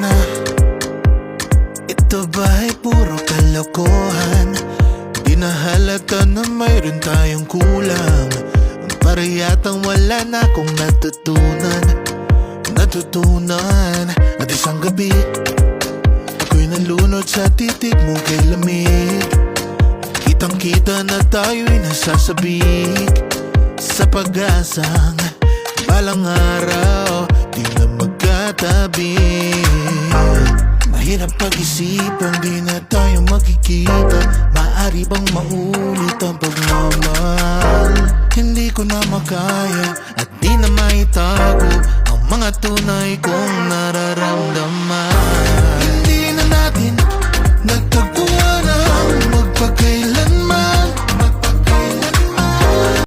na ito ba'y puro kalokohan? Di na halata na mayroon tayong kulang. Para yatang wala na akong natutunan. At isang gabi ako'y nalunod sa titig mo kay lamig. Kitang kita na tayo'y nasasabik sa pag-asang balang araw di na magkatabi. Mahirap pag-isipan, di na tayo magkikita. Maaari bang maulit ang pagmamahal? Hindi ko na makaya at di na maitago ang mga tunay kong nararamdaman.